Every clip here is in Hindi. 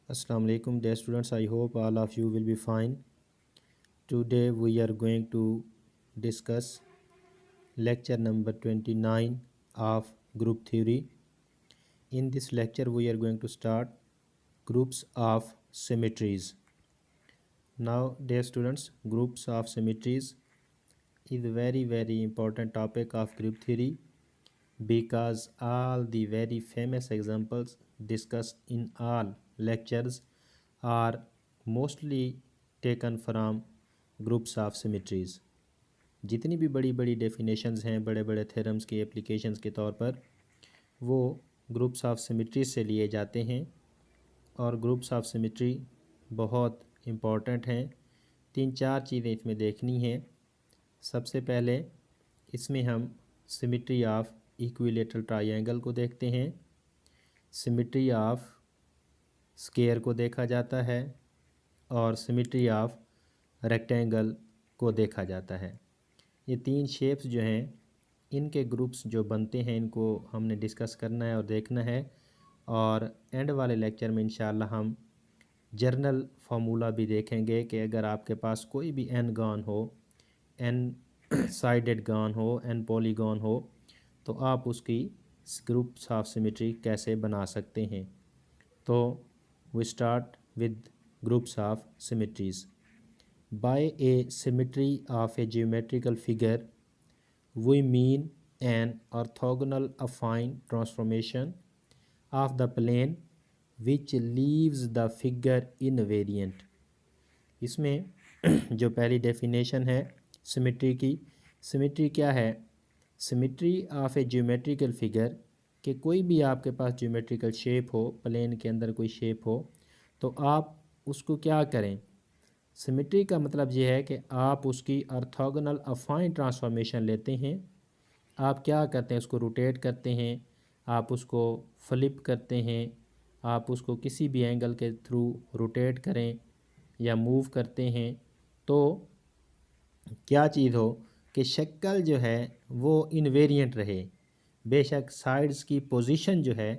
Assalamu alaikum dear students. I hope all of you will be fine. Today we are going to discuss lecture number 29 of group theory. In this lecture we are going to start groups of symmetries. Now dear students, groups of symmetries is a very important topic of group theory because all the very famous examples discussed in all lectures are mostly taken from groups of symmetries. जितनी भी बड़ी बड़ी डेफिनेशंस हैं बड़े बड़े थ्योरम्स की एप्लीकेशंस के तौर पर वो ग्रुप्स ऑफ सिमेट्रीज से लिए जाते हैं और ग्रुप्स ऑफ सिमेट्री बहुत इम्पॉर्टेंट हैं। तीन चार चीज़ें इसमें देखनी हैं। सबसे पहले इसमें हम सिमेट्री ऑफ इक्विलेटरल ट्रायंगल को देखते हैं, सिमेट्री ऑफ स्क्वायर को देखा जाता है और सिमेट्री ऑफ रेक्टेंगल को देखा जाता है। ये तीन शेप्स जो हैं इनके ग्रुप्स जो बनते हैं इनको हमने डिस्कस करना है और देखना है और एंड वाले लेक्चर में इंशाल्लाह हम जर्नल फार्मूला भी देखेंगे कि अगर आपके पास कोई भी एन गॉन हो, एन साइडेड गॉन हो, एन पॉलीगॉन हो तो आप उसकी ग्रुप्स ऑफ सिमेट्री कैसे बना सकते हैं। तो we start with groups of symmetries. By a symmetry of a geometrical figure, we mean an orthogonal affine transformation of the plane which leaves the figure invariant। इसमें जो पहली डेफिनेशन है सिमेट्री की, सिमेट्री क्या है? Symmetry of A geometrical figure कि कोई भी आपके पास ज्योमेट्रिकल शेप हो, प्लेन के अंदर कोई शेप हो तो आप उसको क्या करें? सिमेट्री का मतलब ये है कि आप उसकी ऑर्थोगोनल अफाइन ट्रांसफॉर्मेशन लेते हैं। आप क्या करते हैं? उसको रोटेट करते हैं, आप उसको फ्लिप करते हैं, आप उसको किसी भी एंगल के थ्रू रोटेट करें या मूव करते हैं तो क्या चीज़ हो कि शक्ल जो है वो इनवेरिएंट रहे। बेशक साइड्स की पोजीशन जो है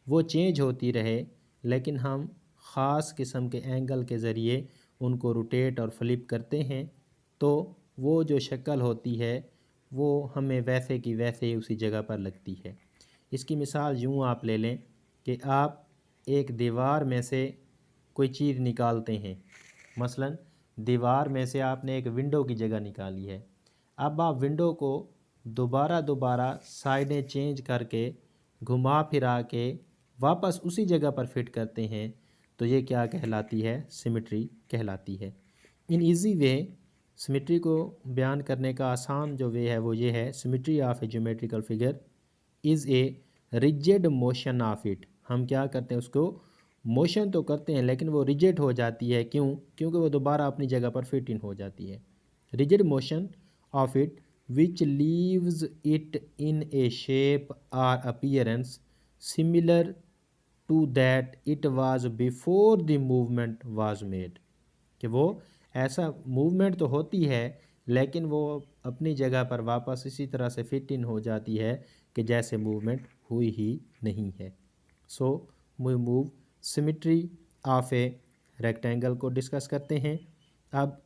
वो चेंज होती रहे लेकिन हम ख़ास किस्म के एंगल के ज़रिए उनको रोटेट और फ्लिप करते हैं तो वो जो शक्ल होती है वो हमें वैसे की वैसे ही उसी जगह पर लगती है। इसकी मिसाल यूँ आप ले लें कि आप एक दीवार में से कोई चीज़ निकालते हैं, मसलन दीवार में से आपने एक विंडो की जगह निकाली है। अब आप विंडो को दोबारा साइडें चेंज करके घुमा फिरा के वापस उसी जगह पर फिट करते हैं तो ये क्या कहलाती है? सिमेट्री कहलाती है। इन इजी वे सिमेट्री को बयान करने का आसान जो वे है वो ये है, symmetry of A geometrical figure is a rigid motion of it. हम क्या करते हैं? उसको मोशन तो करते हैं लेकिन वो रिजिड हो जाती है। क्यों? क्योंकि वो दोबारा अपनी जगह पर फिट इन हो जाती है। Rigid motion of it which leaves it in a shape और appearance similar to that it was before the movement was made. कि वो ऐसा मूवमेंट तो होती है लेकिन वो अपनी जगह पर वापस इसी तरह से फिट इन हो जाती है कि जैसे मूवमेंट हुई ही नहीं है। So we move symmetry of a rectangle को डिस्कस करते हैं। अब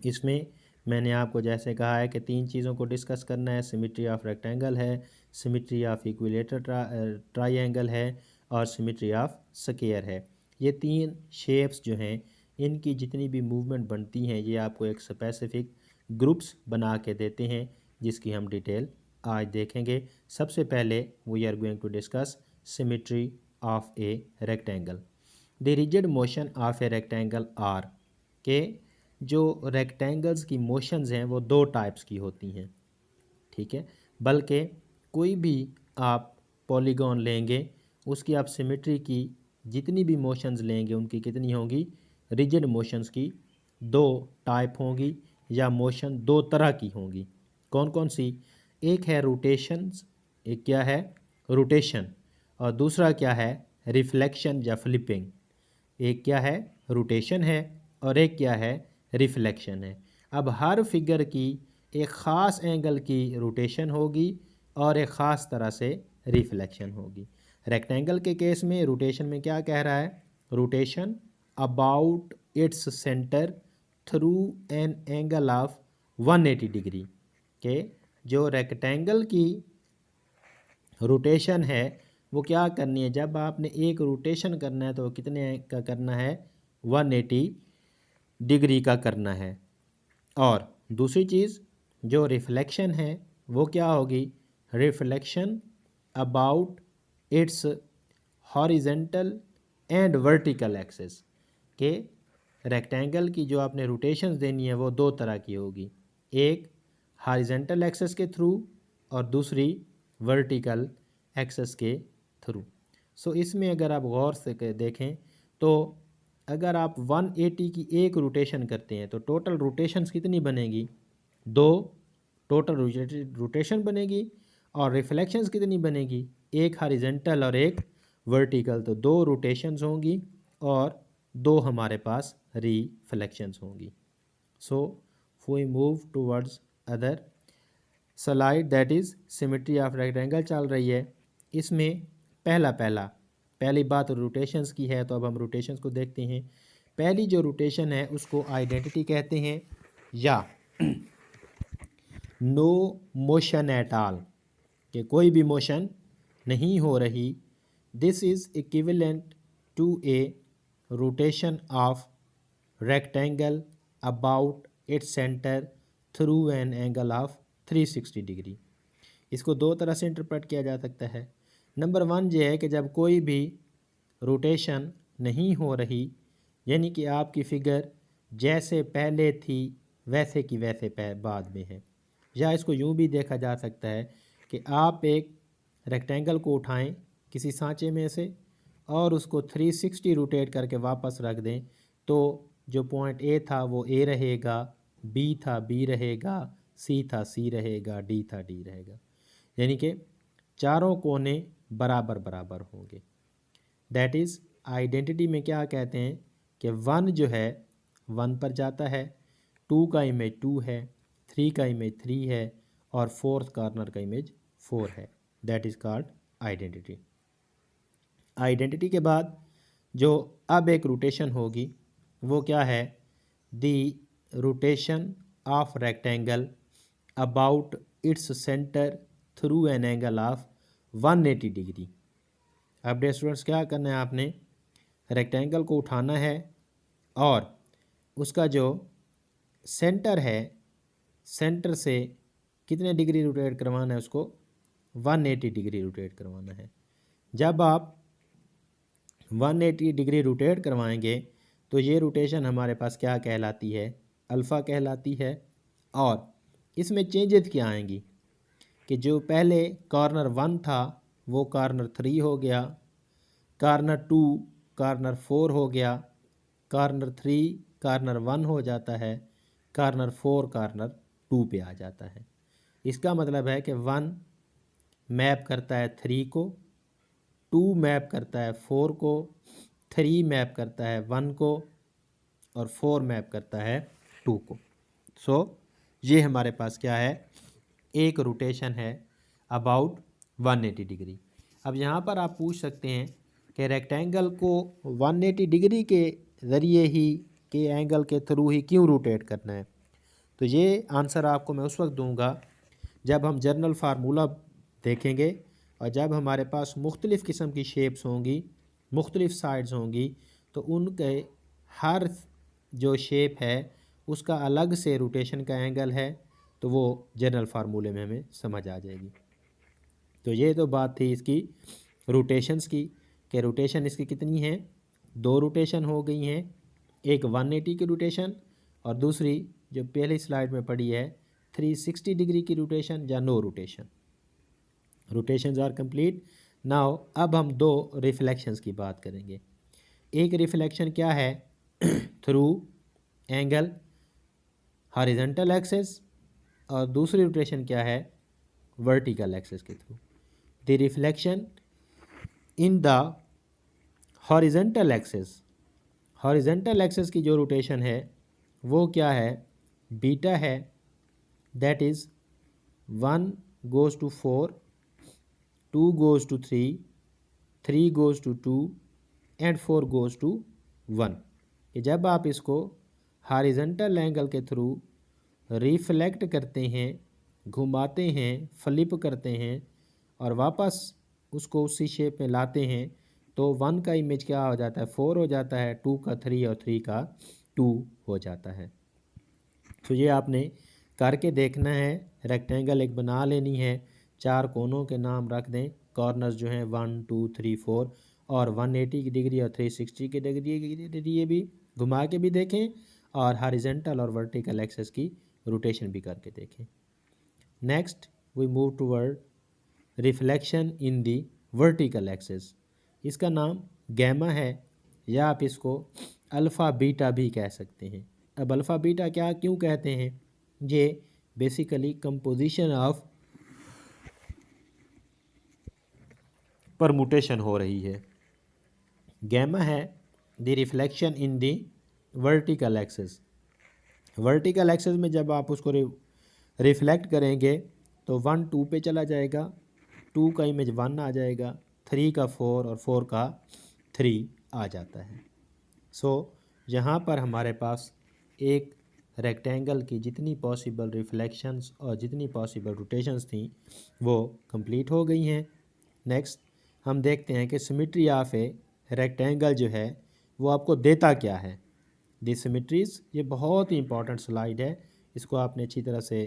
इसमें मैंने आपको जैसे कहा है कि तीन चीज़ों को डिस्कस करना है, सिमेट्री ऑफ रेक्टेंगल है, सिमेट्री ऑफ इक्विलेटरल ट्रायंगल है और सिमेट्री ऑफ स्क्वायर है। ये तीन शेप्स जो हैं इनकी जितनी भी मूवमेंट बनती हैं ये आपको एक स्पेसिफिक ग्रुप्स बना के देते हैं जिसकी हम डिटेल आज देखेंगे। सबसे पहले we are going to discuss symmetry of a rectangle. The rigid motion of a rectangle are के जो रेक्टेंगल्स की मोशंस हैं वो दो टाइप्स की होती हैं, ठीक है। बल्कि कोई भी आप पॉलीगॉन लेंगे उसकी आप सिमेट्री की जितनी भी मोशंस लेंगे उनकी कितनी होंगी? रिजिड मोशंस की दो टाइप होंगी या मोशन दो तरह की होंगी। कौन कौन सी? एक है रोटेशंस, एक क्या है? रोटेशन, और दूसरा क्या है? रिफ्लेक्शन या फ्लिपिंग। एक क्या है? रोटेशन है और एक क्या है? रिफ्लेक्शन है। अब हर फिगर की एक ख़ास एंगल की रोटेशन होगी और एक ख़ास तरह से रिफ्लेक्शन होगी। रेक्टेंगल के केस में रोटेशन में क्या कह रहा है rotation about its centre through an angle of 180 degree के जो रेक्टेंगल की रोटेशन है वो क्या करनी है, जब आपने एक रोटेशन करना है तो कितने का करना है, 180 डिग्री का करना है। और दूसरी चीज़ जो रिफ्लेक्शन है वो क्या होगी, reflection about it's horizontal and vertical axis के रेक्टेंगल की जो आपने रोटेशंस देनी है वो दो तरह की होगी, एक हॉरिजेंटल एक्सिस के थ्रू और दूसरी वर्टिकल एक्सिस के थ्रू। सो इसमें अगर आप गौर से देखें तो अगर आप 180 की एक रोटेशन करते हैं तो टोटल रोटेशंस कितनी बनेगी, दो टोटल रोटेशन बनेगी। और रिफ्लेक्शंस कितनी बनेगी, एक हॉरिजेंटल और एक वर्टिकल, तो दो रोटेशंस होंगी और दो हमारे पास रिफ्लेक्शंस होंगी। So we move towards other slide that is symmetry of rectangle चल रही है। इसमें पहली बात रोटेशंस की है, तो अब हम रोटेशंस को देखते हैं। पहली जो रोटेशन है उसको आइडेंटिटी कहते हैं या नो मोशन एट ऑल, कि कोई भी मोशन नहीं हो रही। This is equivalent to a rotation of rectangle about its centre through an angle of 360 degree. इसको दो तरह से इंटरप्रेट किया जा सकता है। नंबर 1 ये है कि जब कोई भी रोटेशन नहीं हो रही, यानी कि आपकी फ़िगर जैसे पहले थी वैसे की वैसे बाद में है। या इसको यूँ भी देखा जा सकता है कि आप एक रेक्टेंगल को उठाएं किसी सांचे में से और उसको 360 रोटेट करके वापस रख दें, तो जो पॉइंट ए था वो ए रहेगा, बी था बी रहेगा, सी था सी रहेगा, डी था डी रहेगा, यानी कि चारों कोने बराबर बराबर होंगे। दैट इज़ आइडेंटिटी में क्या कहते हैं कि 1 जो है 1 पर जाता है, 2 का इमेज 2 है, 3 का इमेज 3 है और 4th कॉर्नर का इमेज 4 है। That is called identity. Identity के बाद जो अब एक रोटेशन होगी वो क्या है, the rotation of rectangle about its centre through an angle of 180 degree. अब डे स्टूडेंट्स क्या करना है, आपने रेक्टेंगल को उठाना है और उसका जो सेंटर है, सेंटर से कितने डिग्री रोटेट करवाना है, उसको 180 डिग्री रोटेट करवाना है। जब आप 180 डिग्री रोटेट करवाएंगे तो ये रोटेशन हमारे पास क्या कहलाती है, अल्फ़ा कहलाती है। और इसमें चेंजेस क्या आएंगी कि जो पहले कॉर्नर 1 था वो कॉर्नर 3 हो गया, कॉर्नर 2 कॉर्नर 4 हो गया, कॉर्नर 3 कॉर्नर 1 हो जाता है, कॉर्नर 4 कॉर्नर 2 पे आ जाता है। इसका मतलब है कि 1 मैप करता है 3 को, 2 मैप करता है 4 को, 3 मैप करता है 1 को और 4 मैप करता है 2 को। सो ये हमारे पास क्या है, एक रोटेशन है अबाउट 180 डिग्री। अब यहाँ पर आप पूछ सकते हैं कि रेक्टेंगल को 180 डिग्री के ज़रिए ही के एंगल के थ्रू ही क्यों रोटेट करना है। तो ये आंसर आपको मैं उस वक्त दूंगा जब हम जनरल फार्मूला देखेंगे और जब हमारे पास मुख्तलिफ़ किस्म की शेप्स होंगी, मुख्तलिफ़ साइड्स होंगी, तो उनके हर जो शेप है उसका अलग से रोटेशन का एंगल है, तो वो जनरल फार्मूले में हमें समझ आ जाएगी। तो ये तो बात थी इसकी रोटेशंस की, कि रोटेशन इसकी कितनी है, दो रोटेशन हो गई हैं, एक 180 की रोटेशन और दूसरी जो पहली स्लाइड में पड़ी है 360 डिग्री की रोटेशन या no rotation. Rotations are complete. Now अब हम दो रिफ्लेक्शंस की बात करेंगे। एक रिफ्लेक्शन क्या है, थ्रू एंगल हॉरिजॉन्टल एक्सिस, और दूसरी रोटेशन क्या है, वर्टिकल एक्सिस के through. The reflection in the horizontal axis, horizontal axis की जो रोटेशन है वो क्या है, बीटा है। That is 1 goes to 4, 2 goes to 3, 3 goes to 2 and 4 goes to 1, कि जब आप इसको हॉरिजॉन्टल एंगल के थ्रू रिफ्लेक्ट करते हैं, घुमाते हैं, फ्लिप करते हैं और वापस उसको उसी शेप में लाते हैं, तो 1 का इमेज क्या हो जाता है, 4 हो जाता है, 2 का 3 और 3 का 2 हो जाता है। तो ये आपने करके देखना है। रेक्टेंगल एक बना लेनी है, 4 कोनों के नाम रख दें, कॉर्नर्स जो हैं 1 2 3 4 और 180 की डिग्री और 360 की डिग्री के लिए भी घुमा के भी देखें और हॉरिजॉन्टल और वर्टिकल एक्सेस की रोटेशन भी करके देखें। Next we move toward reflection in the vertical axes. इसका नाम गैमा है या आप इसको अल्फ़ा बीटा भी कह सकते हैं। अब अल्फ़ा बीटा क्या क्यों कहते हैं, ये बेसिकली कंपोजिशन ऑफ परमुटेशन हो रही है। गैमा है the reflection in the vertical access. Vertical access में जब आप उसको रिफ्लेक्ट करेंगे तो 1 2 पे चला जाएगा, 2 का इमेज 1 आ जाएगा, 3 का 4 और 4 का 3 आ जाता है। सो यहाँ पर हमारे पास एक रेक्टेंगल की जितनी पॉसिबल रिफ्लेक्शंस और जितनी पॉसिबल रोटेशंस थी वो कंप्लीट हो गई हैं। नेक्स्ट हम देखते हैं कि सिमेट्री ऑफ ए रेक्टेंगल जो है वो आपको देता क्या है। दी सिमेट्रीज, ये बहुत ही इंपॉर्टेंट स्लाइड है, इसको आपने अच्छी तरह से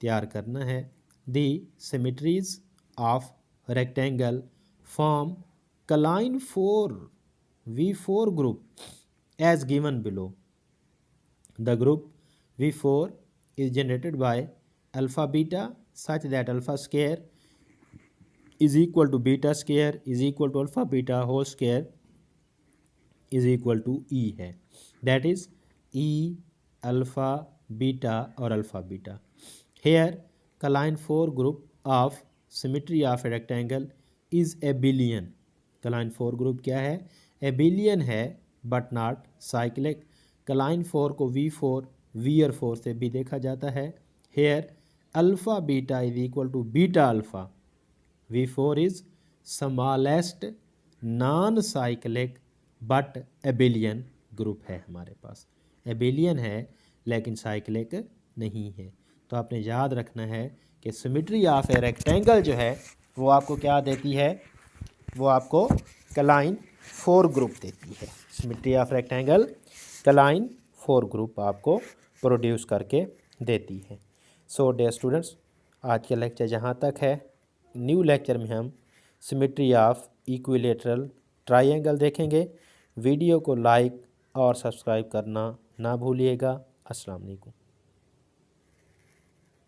तैयार करना है। The symmetries of rectangle form Klein 4v4 group as given below. The group V4 is generated by alpha beta such that alpha square is equal to beta square is equal to alpha beta whole square is equal to E है, that is E alpha beta और alpha beta. Here Klein 4 group of symmetry of a rectangle is abelian. Klein 4 group क्या है, abelian है but not cyclic. Klein 4 को V4 Weir 4 से भी देखा जाता है। Here alpha beta is equal to beta alpha. V4 is smallest non-cyclic but abelian group है हमारे पास। abelian है लेकिन साइक्लिक नहीं है। तो आपने याद रखना है कि सिमेट्री ऑफ ए रेक्टेंगल जो है वो आपको क्या देती है, वो आपको क्लाइन 4 ग्रुप देती है। Symmetry of rectangle Klein 4 group आपको प्रोड्यूस करके देती है। सो डियर स्टूडेंट्स, आज का लेक्चर यहाँ तक है। न्यू लेक्चर में हम सिमेट्री ऑफ इक्विलेटरल ट्रायंगल देखेंगे। वीडियो को लाइक और सब्सक्राइब करना ना भूलिएगा। अस्सलाम वालेकुम।